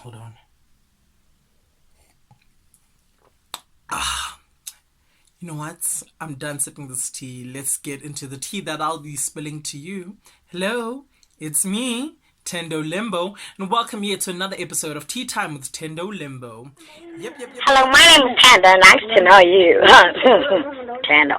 Hold on. You know what? I'm done sipping this tea. Let's get into the tea that I'll be spilling to you. Hello, it's me, Tendo Limbo, and welcome here to another episode of Tea Time with Tendo Limbo. Yep. Hello, my name is Tando. Nice to know you. Tando.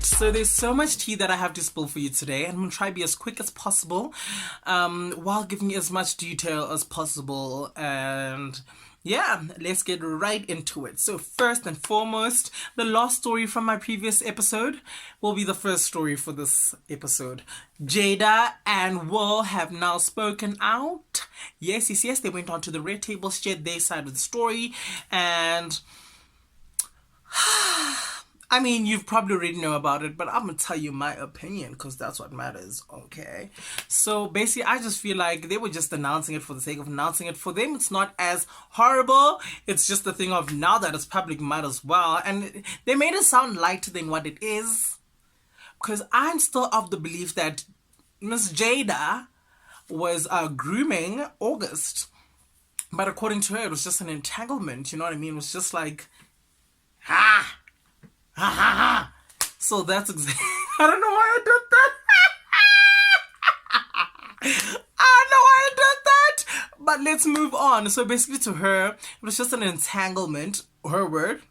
So there's so much tea that I have to spill for you today, and I'm going to try to be as quick as possible while giving you as much detail as possible. And yeah, let's get right into it. So first and foremost, the last story from my previous episode will be the first story for this episode. Jada and Will have now spoken out. Yes, they went on to the red table, shared their side of the story, and I mean, you've probably already know about it, but I'm going to tell you my opinion because that's what matters, okay? So basically, I just feel like they were just announcing it for the sake of announcing it. For them, it's not as horrible. It's just the thing of now that it's public, might as well. And they made it sound lighter than what it is, because I'm still of the belief that Miss Jada was grooming August. But according to her, it was just an entanglement, you know what I mean? It was just like, ha! Ha ha ha! So that's exactly. I don't know why I did that. I don't know why I did that. But let's move on. So basically, to her, it was just an entanglement. Her word.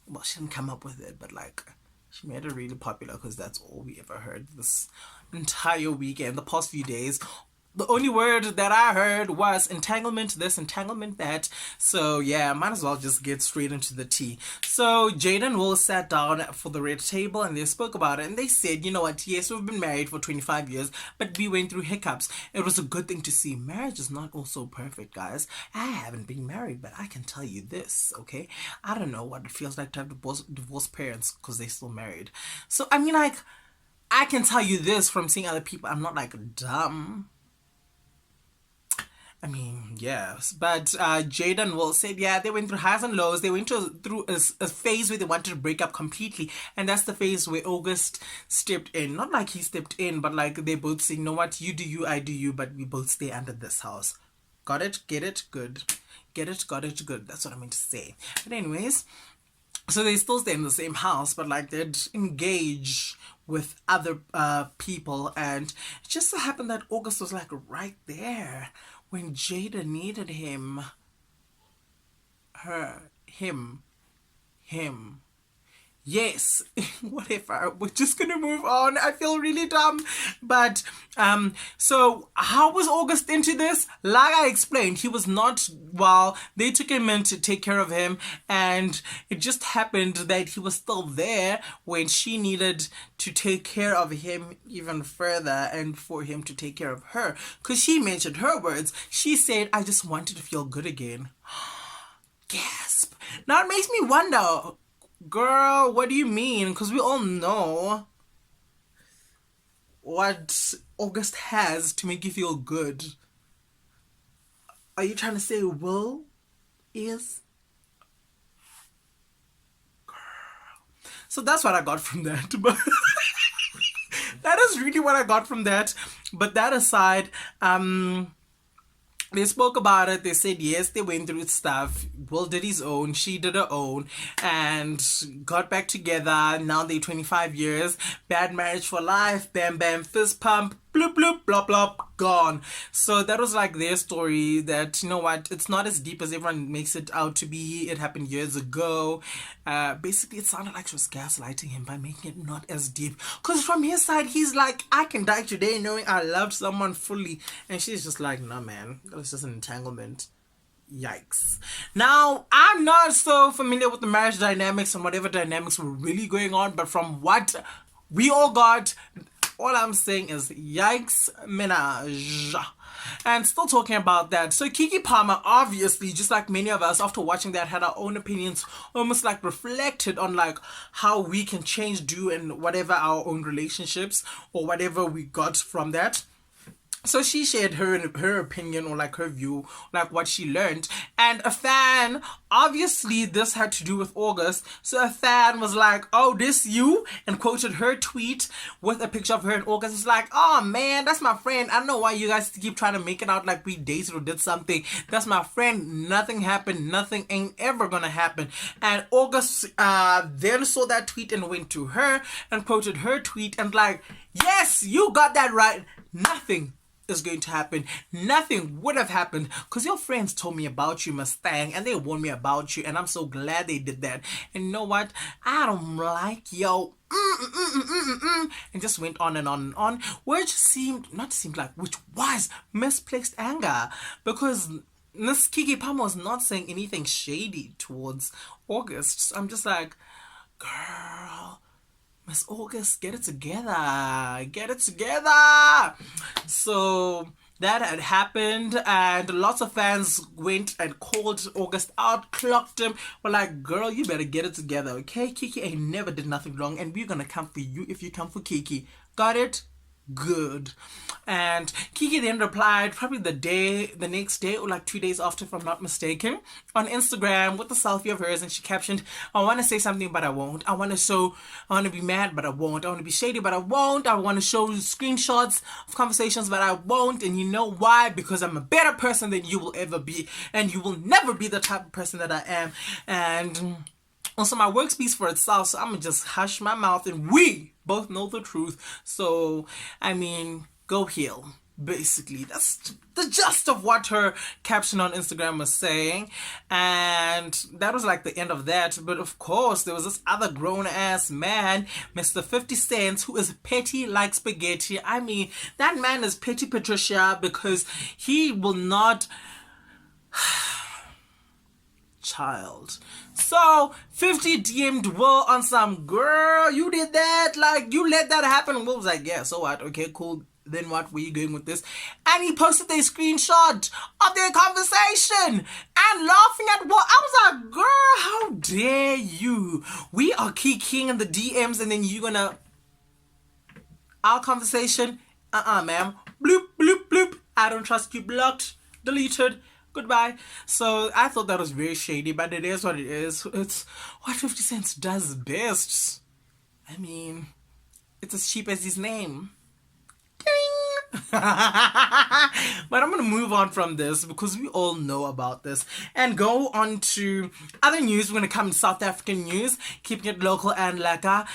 Well, she didn't come up with it, but like, she made it really popular because that's all we ever heard this entire weekend, the past few days. The only word that I heard was entanglement this, entanglement that. So yeah, might as well just get straight into the tea. So Jada and Will sat down for the red table and they spoke about it. And they said, you know what, yes, we've been married for 25 years, but we went through hiccups. It was a good thing to see. Marriage is not also perfect, guys. I haven't been married, but I can tell you this, okay? I don't know what it feels like to have divorced parents because they're still married. So, I mean, like, I can tell you this from seeing other people. I'm not, like, dumb. I mean, yes, but Jada and Will said, yeah, they went through highs and lows. They went through a phase where they wanted to break up completely, and that's the phase where August stepped in. Not like he stepped in, but like they both say, you know what, you do you, I do you, but we both stay under this house. Got it? Get it? Good. Get it? Got it? Good. That's what I meant to say. But anyways, so they still stay in the same house, but like they'd engage with other people, and it just so happened that August was like right there when Jada needed him. Him. Yes, whatever. We're just gonna move on. I feel really dumb. But, so how was August into this? Like I explained, he was not well. They took him in to take care of him, and it just happened that he was still there when she needed to take care of him even further and for him to take care of her. Because she mentioned her words. She said, I just wanted to feel good again. Gasp. Now it makes me wonder, girl, what do you mean? Because we all know what August has to make you feel good. Are you trying to say Will is? Girl. So that's what I got from that. But that is really what I got from that. But that aside, they spoke about it. They said yes, they went through stuff. Will did his own, she did her own, and got back together. Now they're 25 years. Bad marriage for life. Bam bam fist pump. Bloop bloop blop blop gone. So that was like their story. That, you know what, it's not as deep as everyone makes it out to be. It happened years ago. Basically, it sounded like she was gaslighting him by making it not as deep. Because from his side, he's like, I can die today knowing I loved someone fully. And she's just like, no, man, that was just an entanglement. Yikes. Now, I'm not so familiar with the marriage dynamics and whatever dynamics were really going on, but from what we all got, all I'm saying is yikes, menage. And still talking about that, so Keke Palmer, obviously, just like many of us, after watching that, had our own opinions, almost like reflected on like how we can change, do, and whatever our own relationships or whatever we got from that. So she shared her opinion, or like her view, like what she learned. And a fan, obviously this had to do with August, so a fan was like, oh, this you? And quoted her tweet with a picture of her and August. It's like, oh man, that's my friend. I don't know why you guys keep trying to make it out like we dated or did something. That's my friend. Nothing happened. Nothing ain't ever gonna happen. And August then saw that tweet and went to her and quoted her tweet and like, yes, you got that right. Nothing is going to happen. Nothing would have happened because your friends told me about you, Mustang, and they warned me about you, and I'm so glad they did that. And you know what? I don't like yo. And just went on and on and on, which which was misplaced anger, because Miss Keke Palmer was not saying anything shady towards August. So I'm just like, girl, Miss August, get it together. Get it together. So that had happened, and lots of fans went and called August out, clocked him. Were like, girl, you better get it together, okay? Keke ain't never did nothing wrong, and we're gonna come for you if you come for Keke. Got it? Good. And Keke then replied probably the next day, or like 2 days after, if I'm not mistaken, on Instagram with a selfie of hers, and she captioned, I want to say something but I won't. I want to be mad but I won't. I want to be shady but I won't. I want to show screenshots of conversations but I won't. And you know why? Because I'm a better person than you will ever be, and you will never be the type of person that I am. And also, my work speaks for itself, so I'm gonna just hush my mouth, and we both know the truth. So, I mean, go heal. Basically, that's the gist of what her caption on Instagram was saying. And that was like the end of that. But of course, there was this other grown-ass man, Mr. 50 Cent, who is petty like spaghetti. I mean, that man is petty Patricia, because he will not... child. So 50 DM'd Will on some, girl, you did that, like you let that happen. Will was like, yeah, so what? Okay, cool. Then what? Where you going with this? And he posted a screenshot of their conversation and laughing at Will. I was like, girl, how dare you? We are kicking in the DMs, and then you gonna our conversation? Ma'am. Bloop, bloop, bloop. I don't trust you. Blocked. Deleted. Goodbye. So I thought that was very shady, but it is what it is. It's what 50 Cent does best. I mean, it's as cheap as his name. Ding! But I'm going to move on from this, because we all know about this, and go on to other news. We're going to come to South African news, keeping it local and Lika.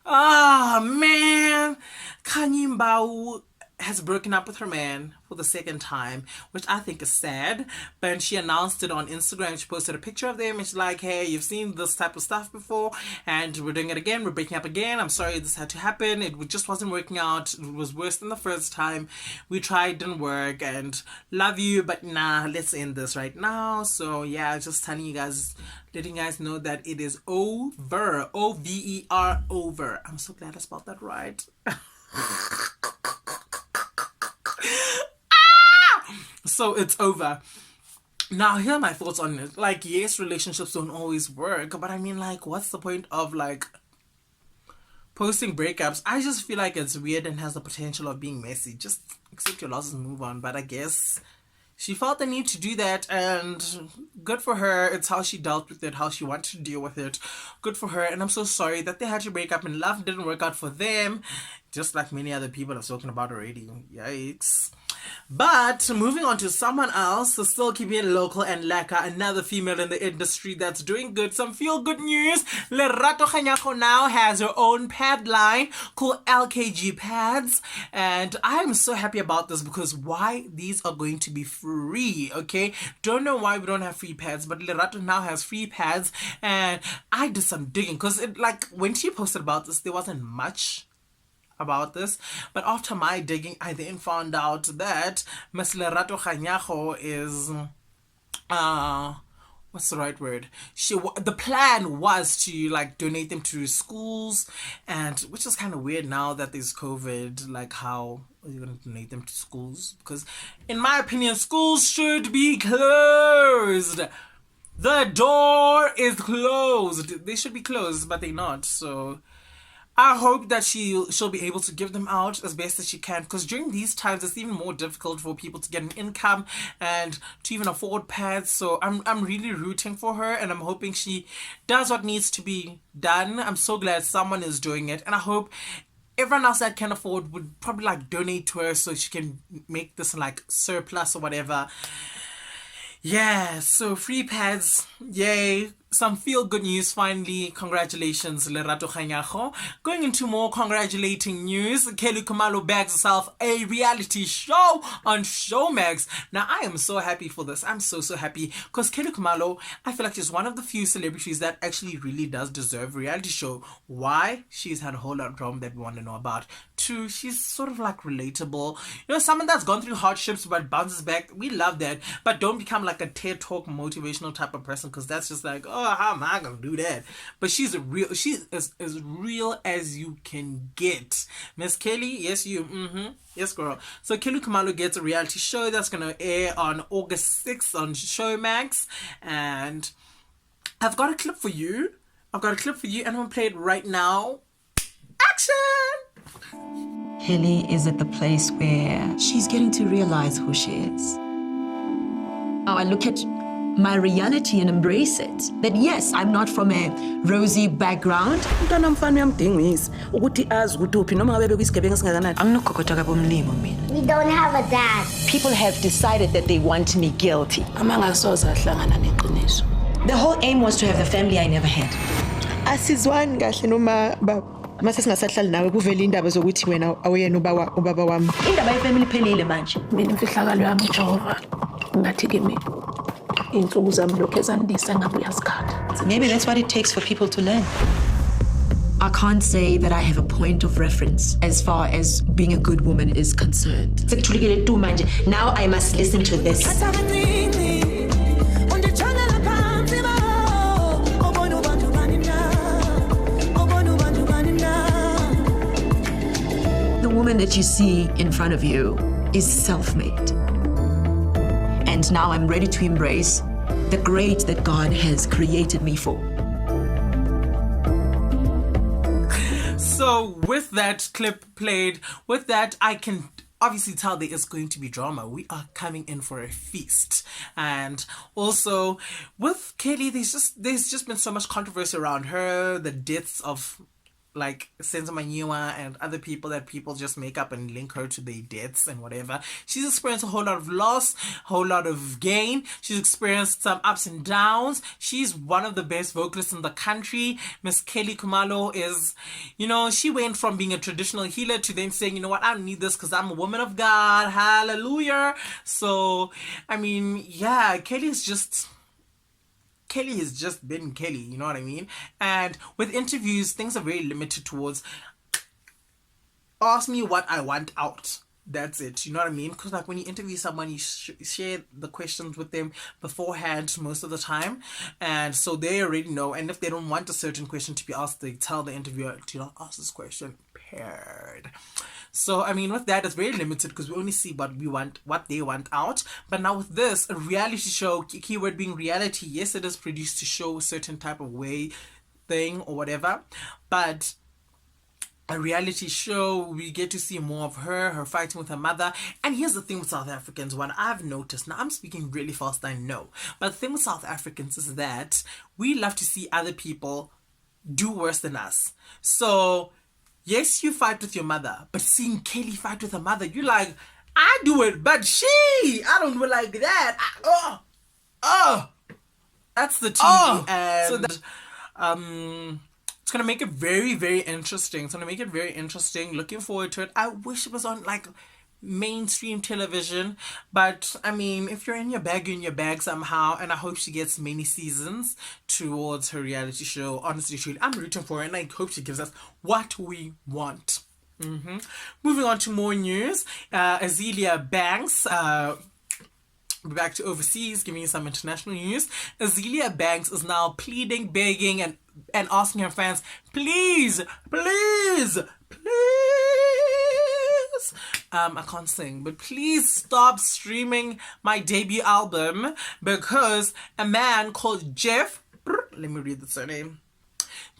Man. Khanyi Mbau has broken up with her man for the second time, which I think is sad. But she announced it on Instagram. She posted a picture of them, and she's like, hey, you've seen this type of stuff before, and we're doing it again. We're breaking up again. I'm sorry this had to happen. It just wasn't working out. It was worse than the first time. We tried, didn't work, and love you, but nah, let's end this right now. So yeah, just telling you guys, letting you guys know that it is over. O-V-E-R, over. I'm so glad I spelled that right. So it's over. Now, here are my thoughts on it. Like, yes, relationships don't always work, but I mean, like, what's the point of, like, posting breakups? I just feel like it's weird and has the potential of being messy. Just accept your losses and move on. But I guess she felt the need to do that, and good for her. It's how she dealt with it, how she wanted to deal with it. Good for her. And I'm so sorry that they had to break up and love didn't work out for them, just like many other people have spoken about already. Yikes. But moving on to someone else, so still keeping it local and Lika, another female in the industry that's doing good. Some feel good news. Lerato Kanyako now has her own pad line called LKG pads, and I'm so happy about this, because why? These are going to be free, okay? Don't know why we don't have free pads, but Lerato now has free pads, and I did some digging, because it, like, when she posted about this, there wasn't much about this, but after my digging, I then found out that Miss Lerato Kganyago is what's the right word? The plan was to, like, donate them to schools, and which is kind of weird now that there's COVID. Like, how are you going to donate them to schools? Because in my opinion, schools should be closed. The door is closed. They should be closed, but they're not. So I hope that she'll be able to give them out as best as she can, because during these times it's even more difficult for people to get an income and to even afford pads. So I'm really rooting for her, and I'm hoping she does what needs to be done. I'm so glad someone is doing it, and I hope everyone else that can afford would probably like donate to her so she can make this like surplus or whatever. Yeah, so free pads, yay. Some feel-good news finally. Congratulations, Lerato Kganyago. Going into more congratulating news, Khumalo bags herself a reality show on Showmax. Now, I am so happy for this. I'm so happy, because Khumalo, I feel like she's one of the few celebrities that actually really does deserve a reality show. Why? She's had a whole lot of drama that we want to know about. Two, she's sort of like relatable. You know, someone that's gone through hardships but bounces back. We love that. But don't become like a TED Talk motivational type of person, because that's just like, oh, how am I gonna do that? But she's as real as you can get. Miss Kelly, yes you, yes girl. So Khumalo gets a reality show that's gonna air on August 6th on Showmax, and I've got a clip for you. And I'm gonna play it right now. Action! Kelly is at the place where she's getting to realize who she is. Now I look at my reality and embrace it. That yes, I'm not from a rosy background. I'm not We don't have a dad. People have decided that they want me guilty. The whole aim was to have the family I never had. asizwani kahle noma mase singasahlali nawe kuvela indaba zokuthi wena awuyena ubaba wami. Indaba yefamily phelile manje. Mina imfihlakalo yami Jehova ngathi kimi insuku zami lokho ezandisa ngabe uyasikhatha. Maybe that's what it takes for people to learn. I can't say that I have a point of reference as far as being a good woman is concerned. Now I must listen to this. The woman that you see in front of you is self-made. And now I'm ready to embrace the great that God has created me for. So with that clip played, with that, I can obviously tell there is going to be drama. We are coming in for a feast. And also with Kelly, there's just been so much controversy around her, the deaths of like Senzamaniwa and other people that people just make up and link her to their deaths and whatever. She's experienced a whole lot of loss, a whole lot of gain. She's experienced some ups and downs. She's one of the best vocalists in the country. Miss Kelly Khumalo is, you know, she went from being a traditional healer to then saying, you know what, I don't need this because I'm a woman of God. Hallelujah. So, I mean, yeah, Kelly has just been Kelly, you know what I mean? And with interviews, things are very limited towards ask me what I want out. That's it, you know what I mean? Because like when you interview someone, you share the questions with them beforehand most of the time, and so they already know. And if they don't want a certain question to be asked, they tell the interviewer, do not ask this question, period. So I mean, with that, it's very limited because we only see what we want, what they want out. But now with this, a reality show, keyword being reality, yes, it is produced to show a certain type of way thing or whatever, but a reality show, we get to see more of her fighting with her mother. And here's the thing with South Africans, what I've noticed, now I'm speaking really fast, I know, but the thing with South Africans is that we love to see other people do worse than us. So yes, you fight with your mother, but seeing Kelly fight with her mother, you're like, I do it, but I don't do it like that. That's the TV. And so that, it's going to make it very, very interesting. Looking forward to it. I wish it was on like mainstream television, but I mean, if you're in your bag, you're in your bag somehow, and I hope she gets many seasons towards her reality show. Honestly, truly, I'm rooting for her, and I hope she gives us what we want. Moving on to more news, Azealia Banks, back to overseas, giving you some international news. Azealia Banks is now pleading, begging, and asking her fans, please, I can't sing, but please stop streaming my debut album because a man called Jeff, let me read the surname,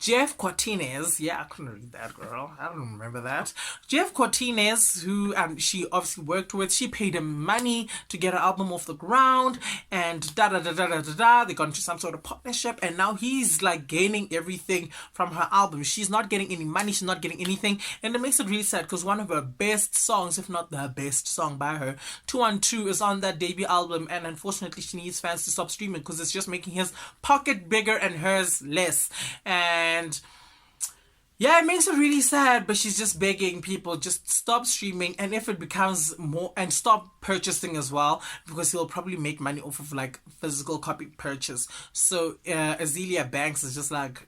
Jeff Cortinez, yeah, I couldn't read that, girl. I don't remember that. Jeff Cortinez, who she obviously worked with, she paid him money to get her album off the ground, and da-da-da-da-da-da-da. They got into some sort of partnership, and now he's like gaining everything from her album. She's not getting any money, she's not getting anything, and it makes it really sad because one of her best songs, if not the best song by her, 212, is on that debut album, and unfortunately she needs fans to stop streaming because it's just making his pocket bigger and hers less. And yeah, it makes it really sad, but she's just begging people, just stop streaming, and if it becomes more, and stop purchasing as well, because he'll probably make money off of like physical copy purchase. So Azealia Banks is just like,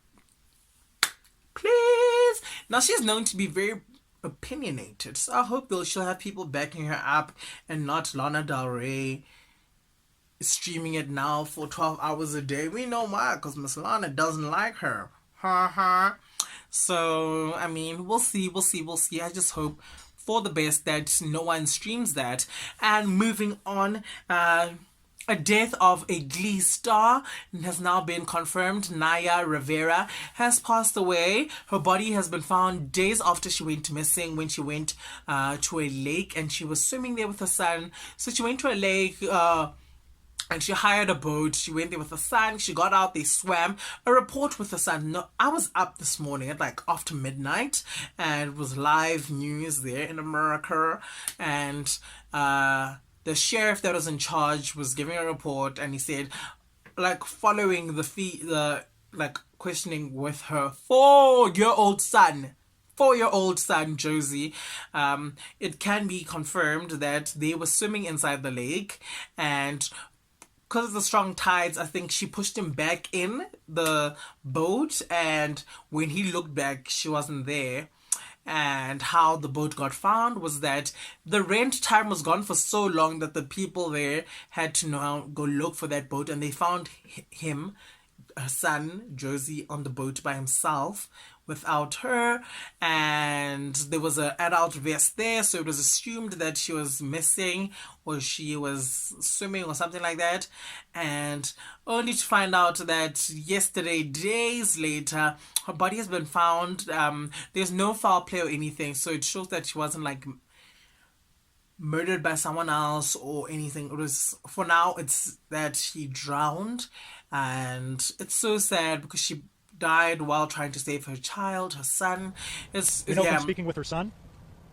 please. Now she's known to be very opinionated, so I hope she'll have people backing her up and not Lana Del Rey streaming it now for 12 hours a day. We know why, because Miss Lana doesn't like her. So I mean, we'll see. I just hope for the best that no one streams that. And moving on, a death of a Glee star has now been confirmed. Naya Rivera has passed away. Her body has been found days after she went missing, when she went to a lake and she was swimming there with her son. So she went to a lake and she hired a boat. She went there with her son. She got out, they swam. A report with her son. No, I was up this morning at like after midnight, and it was live news there in America. And the sheriff that was in charge was giving a report, and he said, like, following the questioning with her 4-year-old son, Josie, it can be confirmed that they were swimming inside the lake, and because of the strong tides, I think she pushed him back in the boat, and when he looked back, she wasn't there. And how the boat got found was that the rent time was gone for so long that the people there had to now go look for that boat, and they found him, her son, Josie, on the boat by himself without her, and there was an adult vest there, so it was assumed that she was missing or she was swimming or something like that, and only to find out that yesterday, days later, her body has been found. There's no foul play or anything, so it shows that she wasn't like murdered by someone else or anything. It was, for now, it's that she drowned, and it's so sad because she died while trying to save her child, her son. From speaking with her son,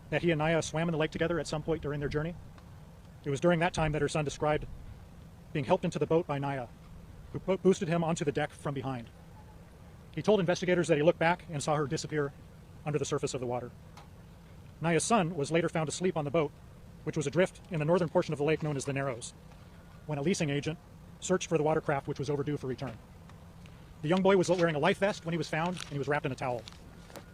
that he and Naya swam in the lake together at some point during their journey. It was during that time that her son described being helped into the boat by Naya, who boosted him onto the deck from behind. He told investigators that he looked back and saw her disappear under the surface of the water. Naya's son was later found asleep on the boat, which was adrift in the northern portion of the lake known as the Narrows, when a leasing agent searched for the watercraft, which was overdue for return. The young boy was wearing a life vest when he was found, and he was wrapped in a towel.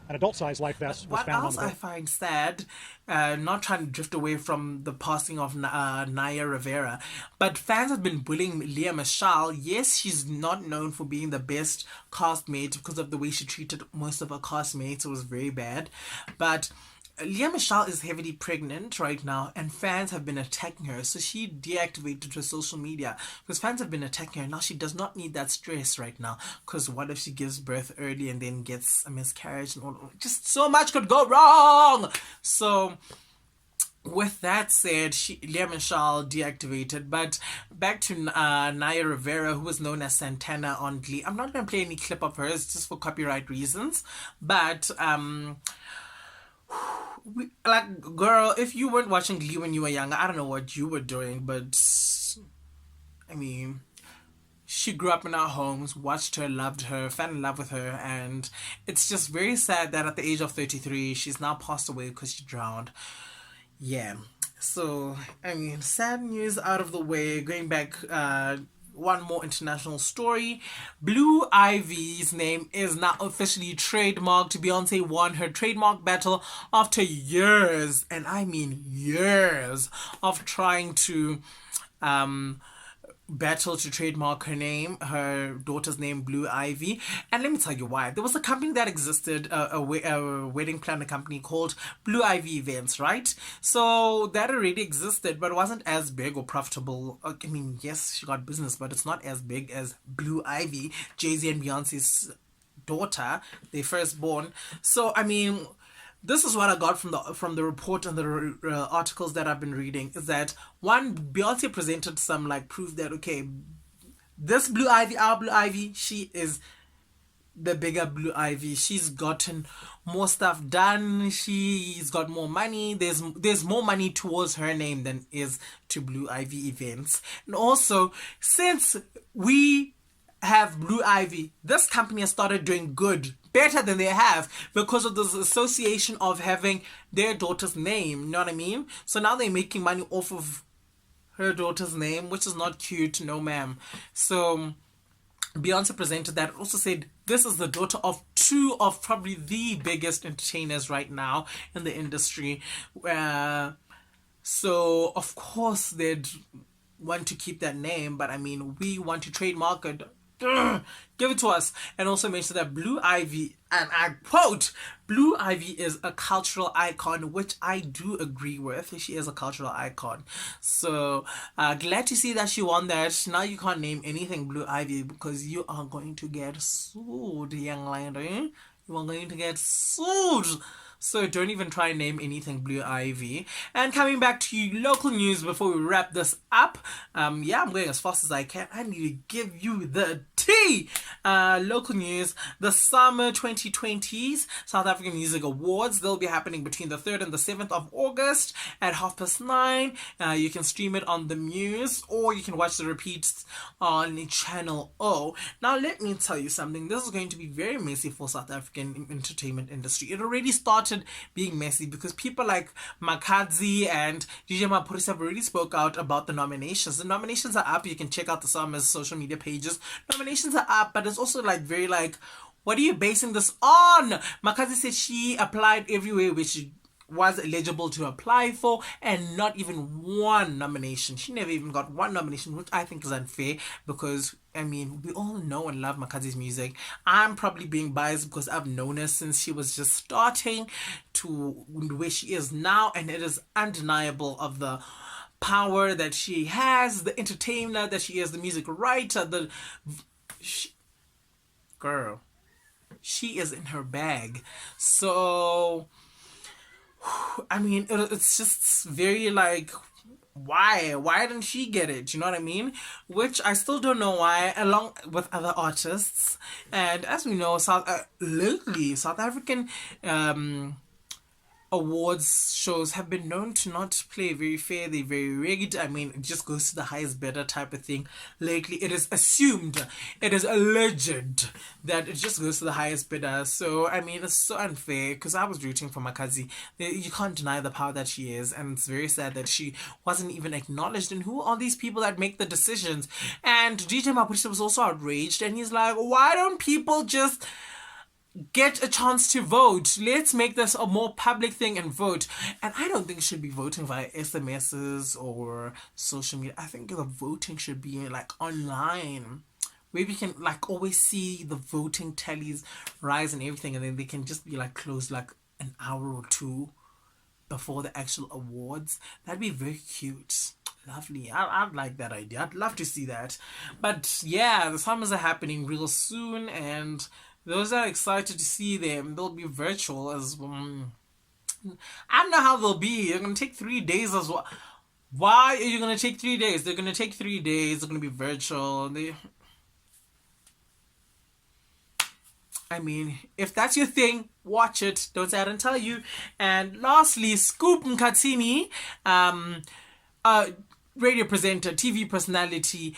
An adult-sized life vest was found on the boat. What else I find sad, not trying to drift away from the passing of Naya Rivera, but fans have been bullying Lea Michele. Yes, she's not known for being the best castmate because of the way she treated most of her castmates. It was very bad. But Lea Michele is heavily pregnant right now, and fans have been attacking her. So she deactivated her social media because fans have been attacking her. Now she does not need that stress right now, because what if she gives birth early and then gets a miscarriage and all? Just so much could go wrong. So with that said, Lea Michele deactivated. But back to Naya Rivera, who was known as Santana on Glee. I'm not going to play any clip of hers just for copyright reasons, but girl, if you weren't watching Glee when you were younger, I don't know what you were doing, but I mean, she grew up in our homes, watched her, loved her, fell in love with her, and it's just very sad that at the age of 33, she's now passed away because she drowned. Yeah, so, I mean, sad news out of the way. Going back, one more international story. BlueIvy's name is now officially trademarked. Beyonce won her trademark battle after years, and I mean years, of trying to battle to trademark her daughter's name, BlueIvy. And let me tell you why. There was a company that existed, a wedding planner company called BlueIvy Events, right? So that already existed, but it wasn't as big or profitable. I mean, yes, she got business, but it's not as big as BlueIvy, Jay-Z and Beyonce's daughter, their firstborn. So I mean, this is what I got from the report and the articles that I've been reading, is that one, Beyonce presented some like proof that, okay, this BlueIvy, our BlueIvy, she is the bigger BlueIvy. She's gotten more stuff done. She's got more money. There's more money towards her name than is to BlueIvy events. And also, since we have BlueIvy, this company has started doing good, better than they have, because of this association of having their daughter's name. You know what I mean? So now they're making money off of her daughter's name, which is not cute, no ma'am. So Beyonce presented that, also said this is the daughter of two of probably the biggest entertainers right now in the industry. So of course they'd want to keep that name, but I mean, we want to trademark it. Give it to us. And also mention that BlueIvy, and I quote, BlueIvy is a cultural icon, which I do agree with. She is a cultural icon. So glad to see that she won that. Now you can't name anything BlueIvy because you are going to get sued, young lady. You are going to get sued. So don't even try and name anything BlueIvy. And coming back to you, local news before we wrap this up. I'm going as fast as I can. I need to give you the tea. Local news. The SAMA2020 South African Music Awards. They'll be happening between the 3rd and the 7th of August at 9:30. You can stream it on the Muse, or you can watch the repeats on Channel O. Now let me tell you something. This is going to be very messy for South African entertainment industry. It already started being messy because people like Makadzi and DJ Maphorisa have already spoke out about the nominations. The nominations are up. You can check out the SAMA's social media pages. Nominations are up, but it's also like very like, what are you basing this on? Makadzi said she applied everywhere where she was eligible to apply for, and not even one nomination. She never even got one nomination, which I think is unfair, because I mean, we all know and love Makazi's music. I'm probably being biased because I've known her since she was just starting to where she is now, and it is undeniable of the power that she has, the entertainer that she is, the music writer, girl, she is in her bag. So I mean, it's just very like, why didn't she get it? You know what I mean? Which I still don't know why, along with other artists. And as we know, lately South African awards shows have been known to not play very fair. They're very rigged. I mean, it just goes to the highest bidder type of thing. Lately, it is assumed, it is alleged that it just goes to the highest bidder. So, I mean, it's so unfair, because I was rooting for Makazi. You can't deny the power that she is, and it's very sad that she wasn't even acknowledged. And who are these people that make the decisions? And DJ Maphorisa was also outraged, and he's like, why don't people just get a chance to vote? Let's make this a more public thing and vote. And I don't think it should be voting via SMSs or social media. I think the voting should be like online, where we can like always see the voting tallies rise and everything, and then they can just be like closed like an hour or two before the actual awards. That'd be very cute. Lovely. I'd like that idea. I'd love to see that. But yeah, the summers are happening real soon, and those that are excited to see them, they'll be virtual as well. I don't know how they'll be. They're going to take 3 days as well. Why are you going to take 3 days? They're going to take 3 days. They're going to be virtual. I mean, if that's your thing, watch it. Don't say I didn't tell you. And lastly, Scoop Mkatsini, radio presenter, TV personality,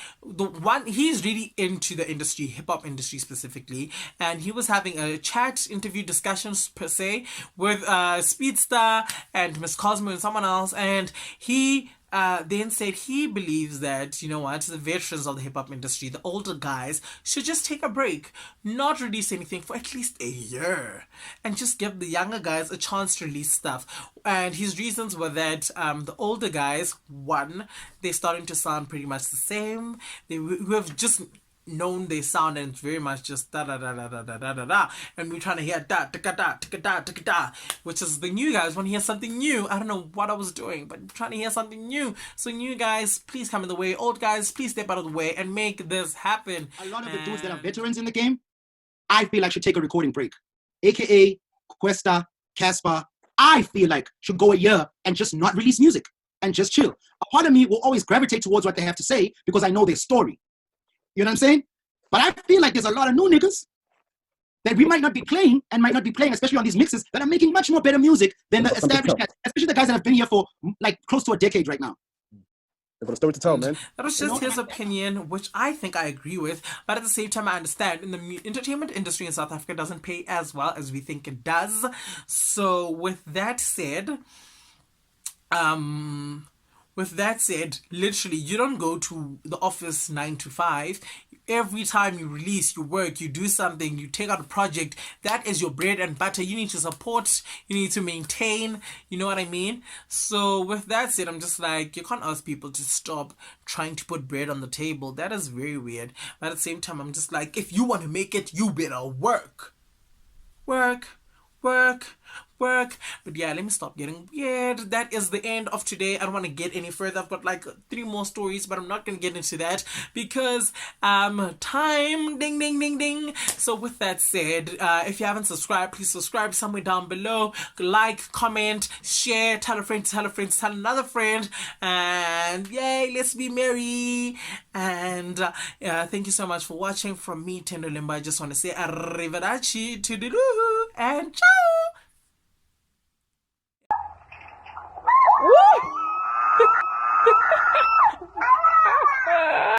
he's really into the industry, hip-hop industry specifically, and he was having a chat interview discussions per se with Speedster and Miss Cosmo and someone else, and he then said he believes that, you know what, the veterans of the hip-hop industry, the older guys, should just take a break, not release anything for at least a year, and just give the younger guys a chance to release stuff. And his reasons were that the older guys, one, they're starting to sound pretty much the same. We have just known they sound, and it's very much just da da da da da da da da da, and we're trying to hear da da da da da da da, which is the new guys want to hear something new. I don't know what I was doing, but I'm trying to hear something new. So new guys, please come in the way. Old guys, please step out of the way and make this happen. A lot of the dudes that are veterans in the game I feel like should take a recording break. AKA Kwesta, Cassper, I feel like should go a year and just not release music and just chill. A part of me will always gravitate towards what they have to say because I know their story. You know what I'm saying? But I feel like there's a lot of new niggas that we might not be playing, especially on these mixes, that are making much more better music than the established guys, especially the guys that have been here for like close to a decade right now. They've got a story to tell, man. That was just his opinion, which I think I agree with. But at the same time, I understand in the entertainment industry in South Africa doesn't pay as well as we think it does. So with that said, literally, you don't go to the office 9 to 5. Every time you release, you work, you do something, you take out a project, that is your bread and butter. You need to support, you need to maintain, you know what I mean? So with that said, I'm just like, you can't ask people to stop trying to put bread on the table. That is very weird. But at the same time, I'm just like, if you want to make it, you better work. Work. But yeah, let me stop getting weird. That is the end of today. I don't want to get any further. I've got like 3 more stories, but I'm not going to get into that because time, ding. So with that said, if you haven't subscribed, please subscribe somewhere down below. Like, comment, share, tell a friend, tell another friend, and yay, let's be merry. And thank you so much for watching. From me, Tendo Limba, I just want to say arrivederci, toodaloo, and ciao.